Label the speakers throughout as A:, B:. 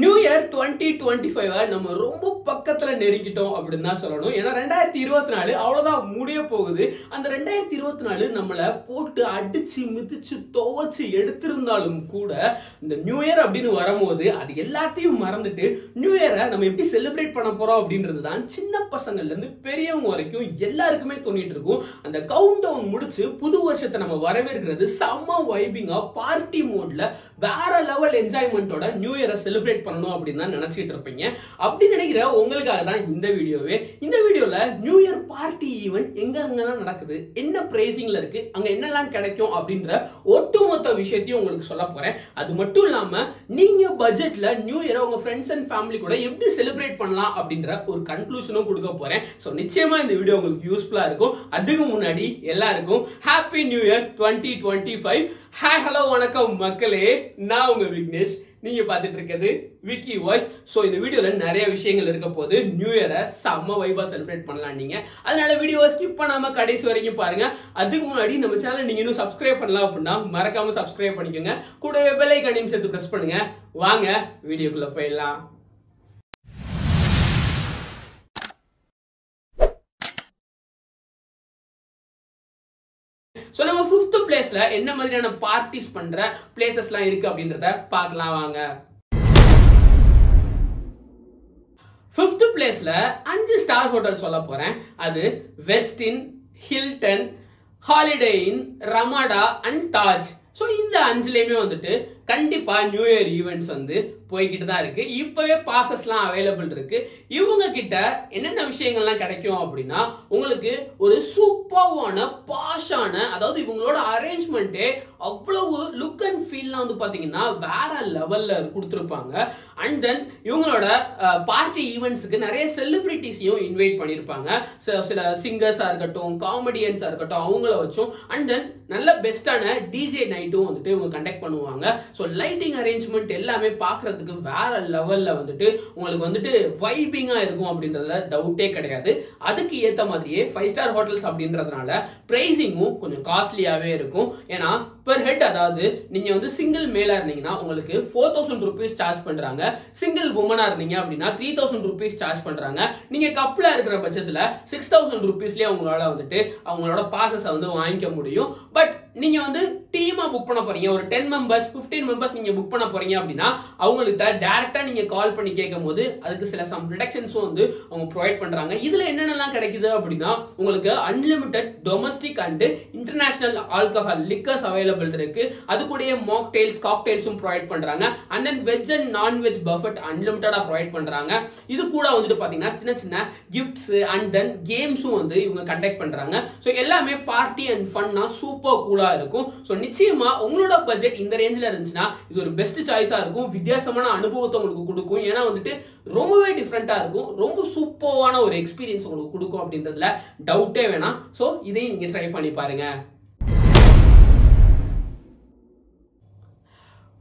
A: New year 2025 நம்ம ரொம்ப பக்கத்துல நெருங்கிட்டோம் அப்படின்னு தான் சொல்லணும். ஏன்னா 2024 அவ்வளவுதான் முடிய போகுது. அந்த 2024 நம்மள போட்டு அடிச்சு மிதிச்சு துவச்சு எடுத்திருந்தாலும் கூட இந்த நியூ இயர் அப்படின்னு வரும்போது அது எல்லாத்தையும் மறந்துட்டு நியூ இயரை நம்ம எப்படி செலிப்ரேட் பண்ண போறோம் அப்படின்றது தான் சின்ன பசங்கள்ல இருந்து பெரியவங்க வரைக்கும் எல்லாருக்குமே தோணிட்டு இருக்கும். அந்த கவுண்ட் டவுன் முடிச்சு புது வருஷத்தை நம்ம வரவேற்கிறது செம்ம வைபிங்கா பார்ட்டி மோட்ல வேற லெவல் என்ஜாய்மெண்டோட நியூ இயரை செலிப்ரேட் பண்ணணும் அப்படின்னு தான் நினைச்சிட்டு இருப்பீங்க. அப்படி நினைக்கிற உங்களுக்காக தான் இந்த வீடியோவே. இந்த வீடியோல நியூ இயர் பார்ட்டி ஈவென்ட் எங்கெங்கெல்லாம் நடக்குது, என்ன பிரைசிங்ல இருக்கு, அங்க என்னெல்லாம் கிடைக்கும் அப்படின்ற ஒட்டுமொத்த விஷயத்தையும் உங்களுக்கு சொல்ல போறேன். அது மட்டும் இல்லாம நீங்க பட்ஜெட்ல நியூ இயரை உங்க ஃப்ரெண்ட்ஸ் அண்ட் ஃபேமிலி கூட எப்படி செலிப்ரேட் பண்ணலாம் அப்படின்ற ஒரு கன்க்ளூஷனும் கொடுக்க போறேன். சோ நிச்சயமா இந்த வீடியோ உங்களுக்கு யூஸ்ஃபுல்லா இருக்கும். அதுக்கு முன்னாடி எல்லாருக்கும் happy new year 2025. Hi hello வணக்கம் மக்களே, நான் உங்க விக்னேஷ். நீங்க பார்த்துட்டு இருக்கிறது விக்கி வாய்ஸ். சோ இந்த வீடியோல நிறைய விஷயங்கள் இருக்க போது நியூ இயரை செம்ம வைபா செலிப்ரேட் பண்ணலாம் நீங்க. அதனால வீடியோவை ஸ்கிப் பண்ணாம கடைசி வரைக்கும் பாருங்க. அதுக்கு முன்னாடி நம்ம சேனல் நீங்க இன்னும் சப்ஸ்கிரைப் பண்ணலாம் அப்படின்னா மறக்காம சப்ஸ்கிரைப் பண்ணிக்கோங்க. கூடவே பெல் ஐகானையும் சேர்த்து பிரஸ் பண்ணுங்க. வாங்க வீடியோக்குள்ள போயிடலாம். சோ நம்ம 5th பிளேஸ்ல என்ன மாதிரியான பார்ட்டிஸ் பண்ற பிளேசஸ்லாம் இருக்கு அப்படின்றத பார்க்கலாம் வாங்க. 5th பிளேஸ்ல 5 ஸ்டார் ஹோட்டல் சொல்ல போறேன். அது Westin, Hilton, Holiday Inn, Ramada and Taj. So இந்த 5லயுமே வந்துட்டு கண்டிப்பா நியூ இயர் ஈவெண்ட்ஸ் வந்து போய்கிட்டு தான் இருக்கு. இப்பவே பாசஸ்லாம் அவைலபிள் இருக்கு. இவங்க கிட்ட என்னென்ன விஷயங்கள்லாம் கிடைக்கும் அப்படின்னா உங்களுக்கு ஒரு சூப்பர்வான பாஷான, அதாவது இவங்களோட அரேஞ்ச்மெண்ட்டே அவ்வளவு லுக் அண்ட் ஃபீல்லாம் வந்து பாத்தீங்கன்னா வேற லெவல்ல கொடுத்துருப்பாங்க. அண்ட் தென் இவங்களோட பார்ட்டி ஈவெண்ட்ஸுக்கு நிறைய செலிபிரிட்டிஸையும் இன்வைட் பண்ணியிருப்பாங்க. சில சிங்கர்ஸா இருக்கட்டும், காமெடியன்ஸா இருக்கட்டும், அவங்கள வச்சும். அண்ட் தென் நல்ல பெஸ்டான டிஜே நைட்டும் வந்துட்டு இவங்க கண்டக்ட் பண்ணுவாங்க. ஸோ லைட்டிங் அரேஞ்ச்மெண்ட் எல்லாமே பார்க்கறதுக்கு வேற லெவல்ல வந்துட்டு உங்களுக்கு வந்துட்டு வைபிங்கா இருக்கும் அப்படின்றதுல டவுட்டே கிடையாது. அதுக்கு ஏத்த மாதிரியே 5 ஸ்டார் ஹோட்டல்ஸ் அப்படின்றதுனால பிரைசிங்கும் கொஞ்சம் காஸ்ட்லியாவே இருக்கும். ஏன்னா பெர் ஹெட், அதாவது நீங்க வந்து சிங்கிள் மேலா இருந்தீங்கன்னா உங்களுக்கு 4000 rupees சார்ஜ் பண்றாங்க. சிங்கிள் உமனா இருந்தீங்க அப்படின்னா 3000 rupees சார்ஜ் பண்றாங்க. நீங்க கப்லா இருக்கிற பட்சத்துல 6000 rupeesலயே உங்களால வந்துட்டு அவங்களோட பாசஸ் வந்து வாங்கிக்க முடியும். பட் நீங்க வந்து டீமா புக் பண்ண போறீங்க, ஒரு 10 members 15 members நீங்க புக் பண்ண போறீங்க அப்படின்னா அவங்களுக்கு டைரக்டா நீங்க கால் பண்ணி கேட்கும் போது அதுக்கு சில சம் ரிடக்ஷன்ஸும் வந்து அவங்க ப்ரொவைட் பண்றாங்க. இதுல என்னென்னலாம் கிடைக்குது அப்படின்னா உங்களுக்கு unlimited domestic and international alcohol liquors available இருக்கு. அது கூட மாக்டெயில்ஸ், காக்டெயில்ஸும் ப்ரொவைட் பண்றாங்க. And then veg and nonveg buffet அன்லிமிட்டடா ப்ரொவைட் பண்றாங்க. இது கூட வந்துட்டு பாத்தீங்கன்னா சின்ன சின்ன கிஃப்ட்ஸ் அண்ட் தென் கேம்ஸும் வந்து இவங்க கண்டக்ட் பண்றாங்க. ஸோ எல்லாமே பார்ட்டி அண்ட் ஃபன்னா சூப்பர் கூலா இருக்கும். ஸோ நிச்சயமா உங்களோட பட்ஜெட் இந்த ரேஞ்சில் இருந்துச்சுன்னா இது ஒரு பெஸ்ட் சாய்ஸா இருக்கும். வித்தியாசமான அனுபவத்தை உங்களுக்கு கொடுக்கும். ஏன்னா வந்துட்டு ரொம்பவே டிஃப்ரெண்டா இருக்கும். ரொம்ப சூப்பரான ஒரு எக்ஸ்பீரியன்ஸ் உங்களுக்கு கொடுக்கும் அப்படின்றதுல டவுட்டே வேணாம். ஸோ இதையும் நீங்க ட்ரை பண்ணி பாருங்க.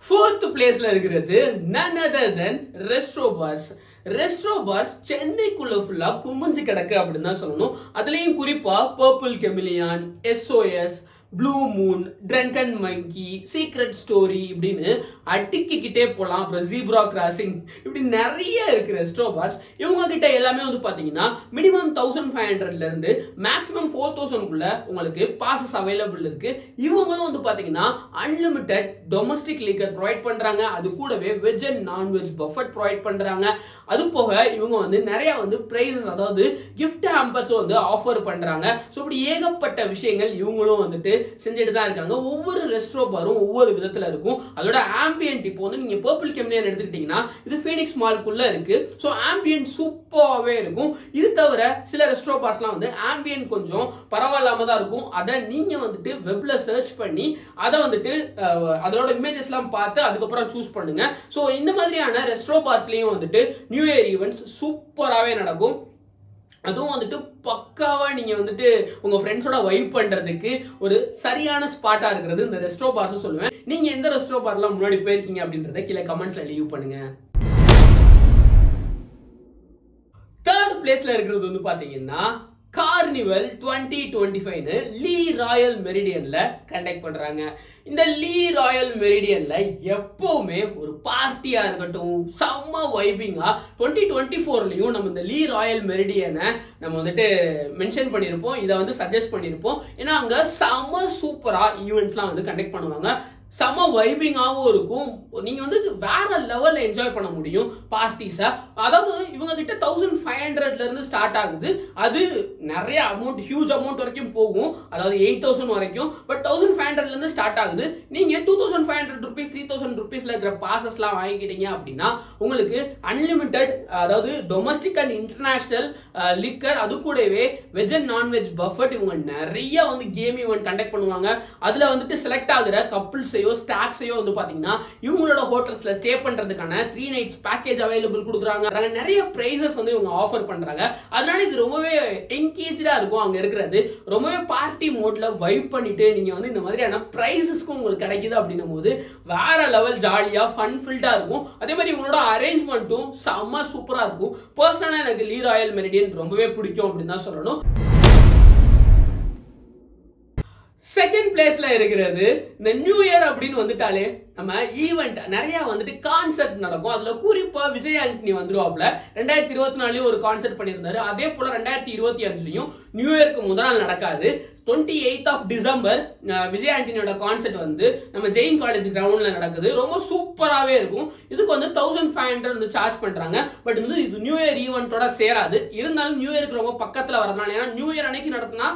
A: 4th பிளேஸ்ல இருக்கிறது none other than resto bars. Resto bars சென்னைக்குள்ள ஃபுல்லா குமிஞ்சு கிடக்கு அப்படின்னு தான் சொல்லணும். அதுலயும் குறிப்பா Purple Chameleon, SOS, Blue Moon, Drunken Monkey, Secret Story இப்படின்னு அடிக்கிட்டே போலாம். அப்புறம் ஜீப்ரா கிராசிங், இப்படி நிறைய இருக்கு ரெஸ்ட்ரோ பார்ஸ். இவங்க கிட்ட எல்லாமே வந்து பாத்தீங்கன்னா மினிமம் 1500ல இருந்து மேக்ஸிமம் 4000குள்ள உங்களுக்கு பாசஸ் அவைலபிள் இருக்கு. இவங்களும் வந்து பாத்தீங்கன்னா அன்லிமிட்டெட் டொமஸ்டிக் லிக்கர் ப்ரொவைட் பண்றாங்க. அது கூடவே veg and nonveg Buffett provide பண்றாங்க. அது போக இவங்க வந்து நிறைய வந்து பிரைசஸ், அதாவது கிஃப்ட் ஹாம்பர்ஸும் வந்து ஆஃபர் பண்றாங்க. ஸோ இப்படி ஏகப்பட்ட விஷயங்கள் இவங்களும் வந்துட்டு செஞ்சுட்டு தான் இருக்காங்க. ஒவ்வொரு ரெஸ்ட்ரோ பாரும் ஒவ்வொரு விதத்துல இருக்கும். அதோட ஆம்பியன்ட், இப்போ வந்து நீங்க பர்பிள் கெமிலியன் எடுத்துக்கிட்டீங்கன்னா இது ஃபீனிக்ஸ் மால்குள்ள இருக்கு. ஸோ ஆம்பியன்ட் சூப்பராகவே இருக்கும். இது தவிர சில ரெஸ்ட்ரோ பார்ஸ்லாம் வந்து ஆம்பியன்ட் கொஞ்சம் பரவாயில்லாம தான் இருக்கும். அதை நீங்க வந்துட்டு வெப்ல சர்ச் பண்ணி அதை வந்துட்டு அதோட இமேஜஸ் எல்லாம் பார்த்து அதுக்கப்புறம் சூஸ் பண்ணுங்க. ஸோ இந்த மாதிரியான ரெஸ்ட்ரோ பார்ஸ்லயும் வந்துட்டு நியூ இயர் ஈவெண்ட்ஸ் சூப்பராகவே நடக்கும். அதுவும் வந்துட்டு பக்காவா நீங்க வந்துட்டு உங்க ஃப்ரெண்ட்ஸோட வைப் பண்றதுக்கு ஒரு சரியான ஸ்பாட்டா இருக்கிறது இந்த ரெஸ்ட்ரோ பார்ஸ் சொல்லுவேன். நீங்க எந்த ரெஸ்ட்ரோ பார்லாம் முன்னாடி போயிருக்கீங்க அப்படின்றத கீழே கமெண்ட்ஸ்ல லீவ் பண்ணுங்க. 3rd பிளேஸ்ல இருக்கிறது வந்து பாத்தீங்கன்னா கார்னிவல் 2025 லீ ராயல் மெரிடியன்ல கண்டக்ட் பண்றாங்க. இந்த லீ ராயல் மெரிடியன்ல எப்பவுமே ஒரு பார்ட்டியா இருக்கட்டும், செம்ம வைபிங்கா 2024லயும் நம்ம இந்த லீ ராயல் மெரிடியனை நம்ம வந்துட்டு மென்ஷன் பண்ணியிருப்போம், இதை வந்து சஜஸ்ட் பண்ணியிருப்போம். ஏன்னா அங்க செம்ம சூப்பரா ஈவெண்ட்ஸ்லாம் வந்து கண்டக்ட் பண்ணுவாங்க. செம வைபிங்காகவும் இருக்கும். நீங்க வந்து வேற லெவல்ல என்ஜாய் பண்ண முடியும் பார்ட்டிஸை. அதாவது இவங்க கிட்ட 1500ல இருந்து ஸ்டார்ட் ஆகுது. அது நிறைய அமௌண்ட், ஹியூஜ் அமௌண்ட் வரைக்கும் போகும். அதாவது 8000 வரைக்கும். பட் 1500ல இருந்து ஸ்டார்ட் ஆகுது. நீங்க 2500 rupees 3000 rupeesல இருக்கிற பாசஸ்லாம் வாங்கிக்கிட்டீங்க அப்படின்னா உங்களுக்கு அன்லிமிட்டெட், அதாவது டொமஸ்டிக் அண்ட் இன்டர்நேஷனல் லிக்கர், அது கூடவே வெஜ் அண்ட் நான்வெஜ் பஃபட், இவங்க நிறைய வந்து கேம் ஈவென்ட் கண்டக்ட் பண்ணுவாங்க. அதுல வந்துட்டு செலக்ட் ஆகுற கப்புள்ஸ் ஸ்டாக்ஸையோ வந்து பாத்தீங்கன்னா இவங்களோட ஹோட்டல்ஸ்ல ஸ்டே பண்றதுக்கான 3 nights பேக்கேஜ் அவைலபிள் கொடுக்குறாங்க. நிறைய பிரைசஸ் வந்து இவங்க ஆஃபர் பண்றாங்க. அதனால இது ரொம்பவே என்கேஜா இருக்கும். அங்க இருக்கிறது ரொம்பவே பார்ட்டி மோட்ல வைப் பண்ணிட்டு நீங்க வந்து இந்த மாதிரியான பிரைசஸ்க்கும் உங்களுக்கு கிடைக்குது அப்படின்னும் போது வேற லெவல் ஜாலியா ஃபன் ஃபில்டா இருக்கும். அதே மாதிரி இவங்களோட அரேஞ்ச்மெண்ட்டும் செம்ம சூப்பரா இருக்கும். பர்சனலா எனக்கு லீ ராயல் மெரிடியன் ரொம்பவே பிடிக்கும் அப்படின்னு தான் சொல்லணும். செகண்ட் பிளேஸ்ல இருக்கிறது இந்த நியூ இயர் அப்படின்னு வந்துட்டாலே நம்ம ஈவெண்ட் நிறைய வந்துட்டு கான்சர்ட் நடக்கும். அதுல குறிப்பா விஜய் ஆண்டனி வந்துருவாப்ல. 2024லயும் ஒரு கான்சர்ட் பண்ணியிருந்தாரு. அதே போல 2025லயும் நியூ இயருக்கு முதல் நாள் நடக்காது. 28th December விஜய் ஆண்டனியோட கான்சர்ட் வந்து நம்ம ஜெயின் காலேஜ் கிரவுண்ட்ல நடக்குது. ரொம்ப சூப்பராகவே இருக்கும். இதுக்கு வந்து 1500 வந்து சார்ஜ் பண்றாங்க. பட் வந்து இது நியூ இயர் ஈவெண்டோட சேராது. இருந்தாலும் நியூ இயருக்கு ரொம்ப பக்கத்துல வரதுனால, ஏன்னா நியூ இயர் அன்னைக்கு நடத்தினா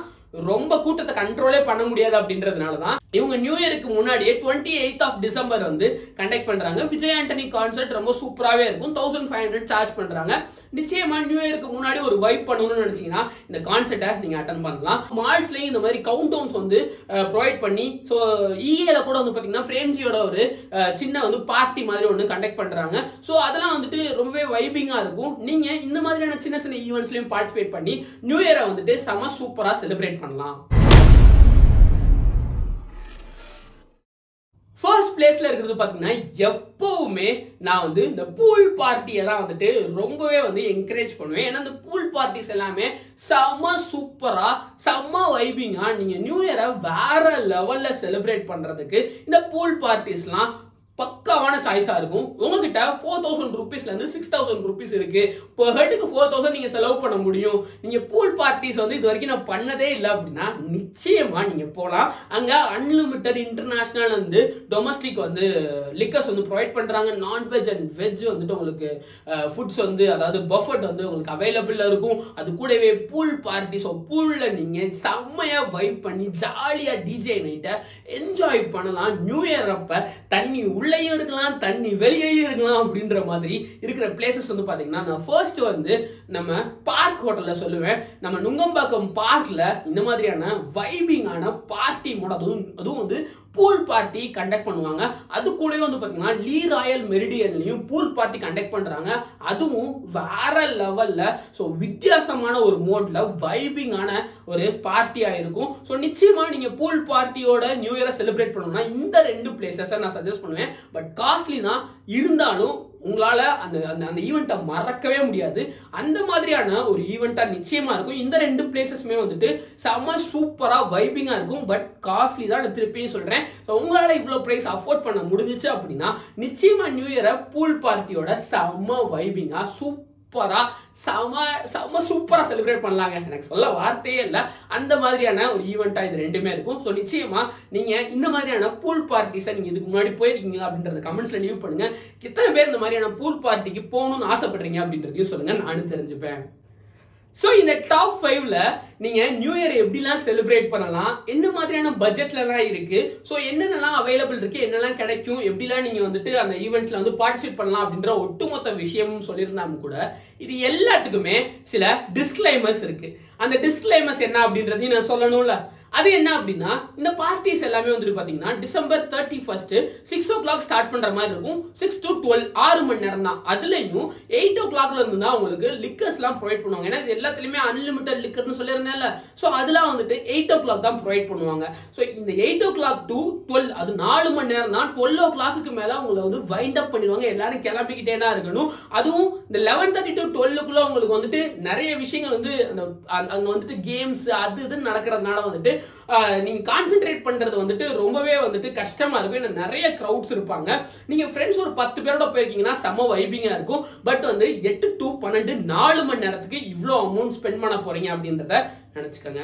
A: ரொம்ப கூட்டத்தை கண்ட்ரோலே பண்ண முடியாது அப்படின்றதுனாலதான் இவங்க நியூ இயருக்கு முன்னாடியே 28th December வந்து கண்டக்ட் பண்றாங்க. விஜய் ஆண்டனி கான்சர்ட் ரொம்ப சூப்பராகவே இருக்கும். 1500 சார்ஜ் பண்றாங்க. நிச்சயமா நியூ இயருக்கு முன்னாடி ஒரு வைப் பண்ணணும்னு நினைச்சீங்கன்னா இந்த கான்சர்ட்டை நீங்க அட்டன் பண்ணலாம். மால்ஸ்லயும் இந்த மாதிரி கவுண்ட் டவுன்ஸ் வந்து ப்ரொவைட் பண்ணி, ஸோ இஏல கூட வந்து பாத்தீங்கன்னா பிரேம்ஜியோட ஒரு சின்ன வந்து பார்ட்டி மாதிரி ஒன்று கண்டக்ட் பண்றாங்க. ஸோ அதெல்லாம் வந்துட்டு ரொம்பவே வைபிங்கா இருக்கும். நீங்க இந்த மாதிரியான சின்ன சின்ன ஈவெண்ட்ஸ்லயும் பார்ட்டிசிபேட் பண்ணி நியூ இயரை வந்துட்டு செம சூப்பரா செலிப்ரேட் பண்ணலாம். ஃபர்ஸ்ட் பிளேஸ்ல இருக்கிறது பாத்தீங்கன்னா எப்பவுமே நான் வந்து இந்த பூல் பார்ட்டியை தான் வந்துட்டு ரொம்பவே வந்து என்கரேஜ் பண்ணுவேன். ஏன்னா இந்த பூல் பார்ட்டிஸ் எல்லாமே செம்ம சூப்பரா, செம்ம வைபிங்கா, நீங்க நியூ இயரை வேற லெவல்ல செலிப்ரேட் பண்றதுக்கு இந்த பூல் பார்ட்டிஸ்லாம் பக்காவான சாய்ஸா இருக்கும். உங்ககிட்ட 4000 rupeesல இருந்து 6000 rupees இருக்கு. per headக்கு 4000 நீங்க செலவு பண்ண முடியும். நீங்க பூல் பார்ட்டிஸ் வந்து இது வரைக்கும் நான் பண்ணதே இல்லை அப்படின்னா நிச்சயமா நீங்க போலாம். அங்க அன்லிமிட்டட் இன்டர்நேஷனல் வந்து டொமஸ்டிக் வந்து லிக்கர்ஸ் வந்து ப்ரொவைட் பண்றாங்க. நான்வெஜ் அண்ட் வெஜ் வந்துட்டு உங்களுக்கு ஃபுட்ஸ் வந்து, அதாவது பஃபட் வந்து உங்களுக்கு அவைலபிள் இருக்கும். அது கூடவே பூல் பார்ட்டி, ஸோ பூல்ல நீங்க செம்மையா வைப் பண்ணி ஜாலியா டிஜே நைட்டை என்ஜாய் பண்ணலாம். நியூ இயர் அப்ப தண்ணி உள்ளேயும் இருக்கலாம், தண்ணி வெளியேயும் இருக்கலாம் அப்படின்ற மாதிரி இருக்கிற பிளேசஸ் வந்து பாத்தீங்கன்னா, நான் ஃபர்ஸ்ட் வந்து நம்ம பார்க் ஹோட்டல்ல சொல்லுவேன். நம்ம நுங்கம்பாக்கம் பார்க்ல இந்த மாதிரியான வைபிங்கான பார்ட்டி மோட், அதுவும் வந்து பூல் பார்ட்டி கண்டக்ட் பண்ணுவாங்க. அது கூடவே வந்து பாத்தீங்கன்னா லீ ராயல் மெரிடியன்லயும் பூல் பார்ட்டி கண்டக்ட் பண்றாங்க. அதுவும் வேற லெவல்ல, ஸோ வித்தியாசமான ஒரு மோட்ல வைபிங்கான ஒரு பார்ட்டியா இருக்கும். ஸோ நிச்சயமா நீங்க பூல் பார்ட்டியோட நியூ இயரை செலிப்ரேட் பண்ணணும்னா இந்த 2 பிளேசஸை நான் சஜஸ்ட் பண்ணுவேன். பட் காஸ்ட்லி தான், இருந்தாலும் உங்களால அந்த அந்த ஈவெண்ட்டை மறக்கவே முடியாது. அந்த மாதிரியான ஒரு ஈவெண்ட்டா நிச்சயமா இருக்கும். இந்த 2 பிளேசஸ்மே வந்துட்டு செம்ம சூப்பரா வைபிங்கா இருக்கும். பட் காஸ்ட்லி தான், திருப்பியும் சொல்றேன். உங்களால இவ்வளவு பிரைஸ் அஃபோர்ட் பண்ண முடிஞ்சிச்சு அப்படின்னா நிச்சயமா நியூ இயரை பூல் பார்ட்டியோட செம்ம வைபிங்கா சூப்பரா செம்ம சூப்பரா செலிப்ரேட் பண்ணலாங்க. எனக்கு சொல்ல வார்த்தையே இல்லை. அந்த மாதிரியான ஒரு ஈவெண்டா இது ரெண்டுமே இருக்கும். ஸோ நிச்சயமா நீங்க இந்த மாதிரியான பூல் பார்ட்டிஸை நீங்க இதுக்கு முன்னாடி போயிருக்கீங்களா அப்படின்றத கமெண்ட்ஸ்ல லீவ் பண்ணுங்க. எத்தனை பேர் இந்த மாதிரியான பூல் பார்ட்டிக்கு போகணும்னு ஆசைப்படுறீங்க அப்படின்றதையும் சொல்லுங்க, நானும் தெரிஞ்சுப்பேன். ஸோ இந்த டாப் 5ல நீங்க நியூ இயர் எப்படிலாம் செலிப்ரேட் பண்ணலாம், என்ன மாதிரியான பட்ஜெட்லாம் இருக்கு, ஸோ என்னென்னலாம் அவைலபிள் இருக்கு, என்னெல்லாம் கிடைக்கும், எப்படிலாம் நீங்க வந்துட்டு அந்த ஈவெண்ட்ஸ்ல வந்து பார்ட்டிசிபேட் பண்ணலாம் அப்படின்ற ஒட்டுமொத்த விஷயமும் சொல்லியிருந்தாலும் கூட இது எல்லாத்துக்குமே சில டிஸ்க்ளைமர்ஸ் இருக்கு. அந்த டிஸ்க்ளைமர்ஸ் என்ன அப்படின்றதையும் நான் சொல்லணும்ல. அது என்ன அப்படின்னா இந்த பார்ட்டிஸ் எல்லாமே வந்துட்டு பாத்தீங்கன்னா டிசம்பர் 31 6 o'clock ஸ்டார்ட் பண்ற மாதிரி இருக்கும். 6 to 12 6 மணி நேரம் தான். அதுலயும் 8 o'clockல இருந்து தான் உங்களுக்கு லிக்கர்ஸ் எல்லாம் ப்ரொவைட் பண்ணுவாங்க. ஏன்னா இது எல்லாத்துலயுமே அன்லிமிட்டட் லிக்கர்னு சொல்லியிருந்தேன்ல. ஸோ அதெல்லாம் வந்துட்டு 8 o'clock தான் ப்ரொவைட் பண்ணுவாங்க. ஸோ இந்த 8 o'clock to 12 அது 4 மணி நேரம் தான். 12 o'clockக்கு மேல உங்களை வந்து வைண்ட் அப் பண்ணிடுவாங்க. எல்லாரும் கிளம்பிக்கிட்டே தான் இருக்கணும். அதுவும் இந்த 11:30 to 12க்குள்ள உங்களுக்கு வந்துட்டு நிறைய விஷயங்கள் வந்து அங்க வந்துட்டு கேம்ஸ் அது இதுன்னு நடக்கிறதுனால வந்துட்டு நீங்க கான்சென்ட்ரேட் பண்றது வந்துட்டு ரொம்பவே வந்துட்டு கஷ்டமா இருக்கும். ஏன்னா நிறைய கிரவுட்ஸ் இருப்பாங்க. நீங்க ஃப்ரெண்ட்ஸ் ஒரு 10 பேரோட போயிருக்கீங்கன்னா செம வைபிங்கா இருக்கும். பட் வந்து 8 to 12 4 மணி நேரத்துக்கு இவ்வளோ அமௌண்ட் ஸ்பெண்ட் பண்ண போறீங்க அப்படின்றத நினைச்சுக்கோங்க.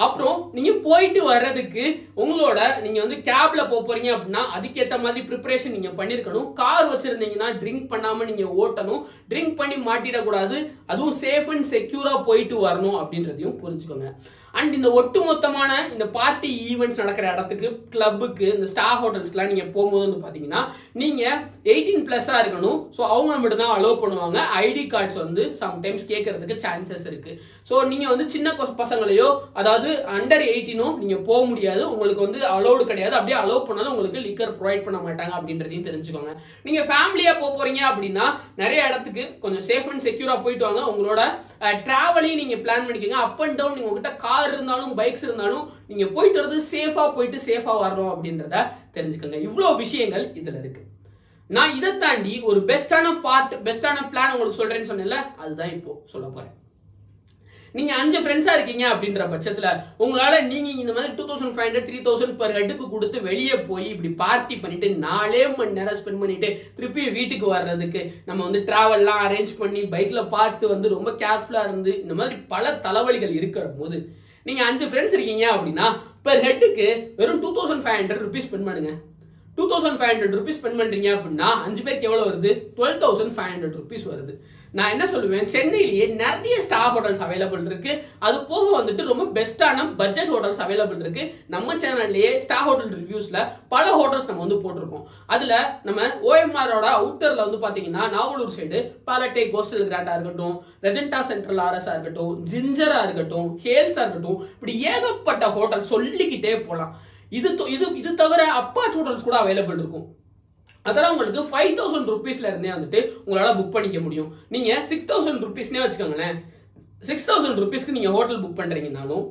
A: அப்புறம் நீங்க போயிட்டு வர்றதுக்கு உங்களோட நீங்க வந்து கேப்ல போறீங்க அப்படின்னா அதுக்கேற்ற மாதிரி ப்ரிப்பரேஷன் நீங்க பண்ணிருக்கணும். கார் வச்சிருந்தீங்கன்னா ட்ரிங்க் பண்ணாம நீங்க ஓட்டணும். ட்ரிங்க் பண்ணி மாட்டிடக்கூடாது. அதுவும் சேஃப் அண்ட் செக்யூரா போயிட்டு வரணும் அப்படின்றதையும் புரிஞ்சுக்கோங்க. அண்ட் இந்த ஒட்டுமொத்தமான இந்த பார்ட்டி ஈவெண்ட்ஸ் நடக்கிற இடத்துக்கு கிளப்புக்கு இந்த ஸ்டார் ஹோட்டல்ஸ்க்குலாம் நீங்க போகும்போது வந்து பாத்தீங்கன்னா நீங்க 18+ இருக்கணும். ஸோ அவங்க மட்டும் தான் அலோவ் பண்ணுவாங்க. ஐடி கார்ட்ஸ் வந்து சம்டைம்ஸ் கேட்கறதுக்கு சான்சஸ் இருக்கு. ஸோ நீங்க வந்து சின்ன பசங்களையோ அதாவது அண்டர் 18 நீங்க போக முடியாது. உங்களுக்கு வந்து அலோடு கிடையாது. அப்படியே அலோவ் பண்ணாலும் உங்களுக்கு லிக்கர் ப்ரொவைட் பண்ண மாட்டாங்க அப்படின்றதையும் தெரிஞ்சுக்கோங்க. நீங்க ஃபேமிலியா போறீங்க அப்படின்னா நிறைய இடத்துக்கு கொஞ்சம் சேஃப் அண்ட் செக்யூரா போயிட்டு வாங்க. உங்களோட டிராவலையும் நீங்க பிளான் பண்ணிக்கோங்க. அப் அண்ட் டவுன் நீங்க உங்ககிட்ட கார் இருந்தாலும் பைக்ஸ் இருந்தாலும் நீங்க போயிட்டு வரது சேஃபா போயிட்டு சேஃபா வரணும் அப்படின்றத தெரிஞ்சுக்கோங்க. இவ்வளவு விஷயங்கள் இதுல இருக்கு. நான் இதை தாண்டி ஒரு பெஸ்டான பிளான் உங்களுக்கு சொல்றேன்னு சொன்னேன்ல, அதுதான் இப்போ சொல்ல போறேன். நீங்க 5 ஃப்ரெண்ட்ஸா இருக்கீங்க அப்படின்ற பட்சத்துல உங்களால நீங்க இந்த மாதிரி 2500 3000 per ஹெட்டுக்கு கொடுத்து வெளியே போய் இப்படி பார்ட்டி பண்ணிட்டு 4 மணி நேரம் ஸ்பெண்ட் பண்ணிட்டு திருப்பி வீட்டுக்கு வர்றதுக்கு நம்ம வந்து டிராவல்லாம் அரேஞ்ச் பண்ணி பைக்ல பார்த்து வந்து ரொம்ப கேர்ஃபுல்லா இருந்து இந்த மாதிரி பல தலைவலிகள் இருக்கிற போது நீங்க 5 ஃப்ரெண்ட்ஸ் இருக்கீங்க அப்படின்னா பெர் ஹெட்டுக்கு வெறும் 2500 rupees ஸ்பெண்ட் பண்ணுங்க. 2500 rupees ஸ்பெண்ட் பண்றீங்க அப்படின்னா 5 பேருக்கு எவ்வளவு வருது? 12500 rupees வருது. நான் என்ன சொல்லுவேன், சென்னையிலேயே நிறைய ஸ்டார் ஹோட்டல்ஸ் அவைலபிள் இருக்கு. அது போக வந்துட்டு ரொம்ப பெஸ்டான பட்ஜெட் ஹோட்டல்ஸ் அவைலபிள் இருக்கு. நம்ம சேனல்லேயே ஸ்டார் ஹோட்டல் ரிவ்யூஸ்ல பல ஹோட்டல்ஸ் நம்ம வந்து போட்டிருக்கோம். அதுல நம்ம ஓஎம்ஆரோட அவுட்டர்ல வந்து பாத்தீங்கன்னா நாவலூர் சைடு பாலட்டே கோஸ்டல் கிராண்டா இருக்கட்டும், ரெஜெண்டா சென்ட்ரல் ஆர்எஸ்ஆ இருக்கட்டும், ஜிஞ்சரா இருக்கட்டும், ஹேல்ஸா இருக்கட்டும், இப்படி ஏகப்பட்ட ஹோட்டல் சொல்லிக்கிட்டே போலாம். இது தவிர அப்பாச் ஹோட்டல்ஸ் கூட அவைலபிள் இருக்கும். அதெல்லாம் உங்களுக்கு 5000 rupeesல இருந்தே வந்துட்டு உங்களால புக் பண்ணிக்க முடியும். நீங்க 6000 rupeesனே வச்சுக்கோங்களேன். 6000 rupeesக்கு நீங்க ஹோட்டல் புக் பண்றீங்கனாலும்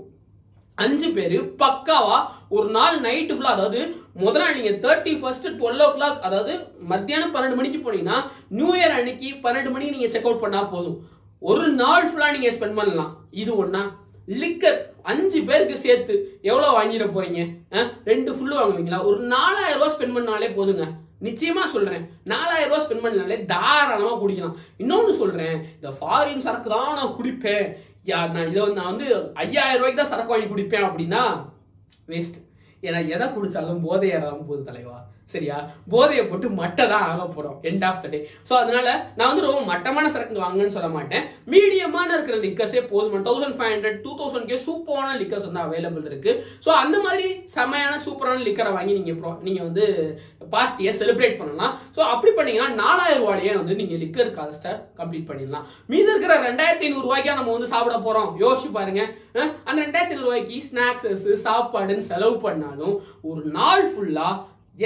A: 5 பேரு பக்காவா ஒரு நாள் நைட்டு ஃபுல்லா, அதாவது முதல் நாள் நீங்க 31 12 o'clock, அதாவது மத்தியானம் 12 மணிக்கு போனீங்கன்னா நியூ இயர் அன்னைக்கு 12 மணிக்கு நீங்க செக் அவுட் பண்ணா போதும். ஒரு நாள் ஃபுல்லா நீங்க ஸ்பெண்ட் பண்ணலாம். இது ஒண்ணா. லிக்கர் 5 பேருக்கு சேர்த்து எவ்வளவு வாங்கிட போறீங்க? 2 ஃபுல்லு வாங்குவீங்களா? ஒரு 4000 ரூபாய் ஸ்பெண்ட் பண்ணாலே போதுங்க. நிச்சயமா சொல்றேன், 4000 ரூபாய் ஸ்பெண்ட் பண்ணாலே தாராளமா குடிக்கலாம். இன்னொன்னு சொல்றேன், இந்த ஃபாரின் சரக்கு தான் நான் குடிப்பேன், நான் வந்து 5000 ரூபாய்க்கு தான் சரக்கு வாங்கி குடிப்பேன் அப்படின்னா வேஸ்ட். ஏன்னா எதை குடிச்சாலும் போதை ஏறாம போகுது தலைவா. சரியா? போதையை போட்டு மட்டை தான் ஆக போறோம் end of the day. So அதனால நான் வந்து ரொம்ப மட்டமான சரக்கு வாங்கன்னு சொல்ல மாட்டேன். மீடியமான இருக்கிற லிக்கர்ஸே போதும். 1500 2000 சூப்பரான லிக்கர்ஸ் வந்து அவைலபிள் இருக்கு. ஸோ அந்த மாதிரி செமையான சூப்பரான லிக்கரை வாங்கி நீங்க வந்து பார்ட்டியை செலிப்ரேட் பண்ணலாம். ஸோ அப்படி பண்ணீங்கன்னா 4000 ரூபாயே வந்து நீங்க லிக்கர் காஸ்ட்டை கம்ப்ளீட் பண்ணிடலாம். மீது இருக்கிற 2500 ரூபாய்க்கா நம்ம வந்து சாப்பிட போறோம். யோசிச்சு பாருங்க. அந்த 2500 ரூபாய்க்கு ஸ்நாக்ஸஸ் சாப்பாடுன்னு செலவு பண்ணாலும் ஒரு நாள் ஃபுல்லா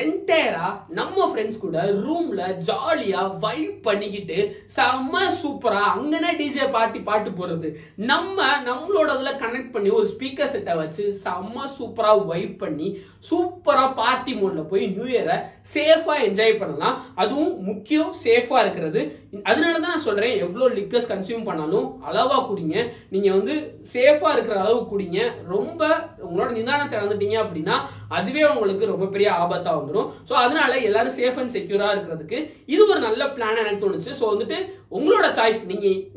A: என்டையரா நம்ம ஃப்ரெண்ட்ஸ் கூட ரூம்ல ஜாலியா வைப் பண்ணிக்கிட்டு செம்ம சூப்பரா அங்கனே டிஜே பாட்டு போடுறது, நம்மளோட இதுல கனெக்ட் பண்ணி ஒரு ஸ்பீக்கர் செட்டை வச்சு செம்ம சூப்பரா வைப் பண்ணி சூப்பரா பார்ட்டி மோட்ல போய் நியூ இயரை சேஃபா என்ஜாய் பண்ணலாம். அதுவும் முக்கியம் சேஃபா இருக்கிறது. அதனாலதான் நான் சொல்றேன், எவ்வளவு லிக்கர்ஸ் கன்சியூம் பண்ணாலும் அளவா குடிங்க. நீங்க வந்து சேஃபா இருக்கிற அளவு குடிங்க. ரொம்ப உங்களோட நிதானத்தை இழந்துட்டீங்க அப்படின்னா அதுவே உங்களுக்கு ரொம்ப பெரிய ஆபத்தா வந்துடும். ஸோ அதனால எல்லாரும் சேஃப் அண்ட் செக்யூரா இருக்கிறதுக்கு இது ஒரு நல்ல பிளான் எனக்கு தோணுச்சு. ஸோ வந்துட்டு உங்களோட சாய்ஸ்.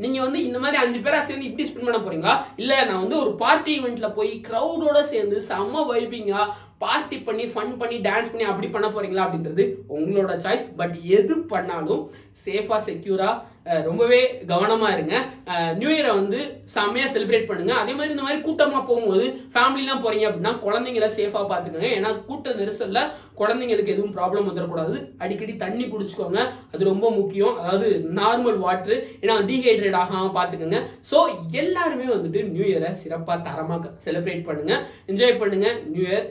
A: நீங்க வந்து இந்த மாதிரி 5 பேரா சேர்ந்து இப்படி ஸ்பெண்ட் பண்ண போறீங்களா, இல்ல நான் வந்து ஒரு பார்ட்டி ஈவெண்ட்ல போய் கிரௌடோட சேர்ந்து செம்ம வைபிங்கா பார்ட்டி பண்ணி ஃபன் பண்ணி டான்ஸ் பண்ணி அப்படி பண்ண போறீங்களா அப்படின்றது உங்களோட சாய்ஸ். பட் எது பண்ணாலும் சேஃபா செக்யூரா ரொம்பவே கவனமா இருங்க. நியூ இயரை வந்து செம்மையா செலிப்ரேட் பண்ணுங்க. அதே மாதிரி இந்த மாதிரி கூட்டமா போகும்போது ஃபேமிலிலாம் போறீங்க அப்படின்னா குழந்தைங்களை சேஃபா பாத்துக்கோங்க. ஏன்னா கூட்ட நெரிசல்ல குழந்தைங்களுக்கு எதுவும் ப்ராப்ளம் வந்துடக்கூடாது. அடிக்கடி தண்ணி குடிச்சுக்கோங்க, அது ரொம்ப முக்கியம். அதாவது நார்மல் வாட்டர், ஏன்னா டீஹைட்ரேட் ஆகாம பாத்துக்கோங்க. ஸோ எல்லாருமே வந்துட்டு நியூ இயரை சிறப்பா தரமாக செலிப்ரேட் பண்ணுங்க, என்ஜாய் பண்ணுங்க. நியூ இயர்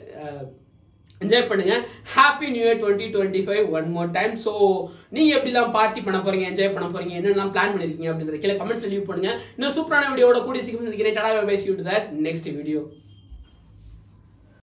A: என்ஜாய் பண்ணுங்க. Happy new year 2025 one more time. So நீங்க எப்படிலாம் பார்ட்டி பண்ண போறீங்க, என்ஜாய் பண்ண போறீங்க, என்னெல்லாம் பிளான் பண்ணிருக்கீங்க அப்படின்றத கீழே கமெண்ட்ஸ் லீவ் பண்ணுங்க. இன்னும் சூப்பரான வீடியோட கூடிய சீக்கிரம் சந்திக்கிறேன். Tata bye bye, see you to that next video.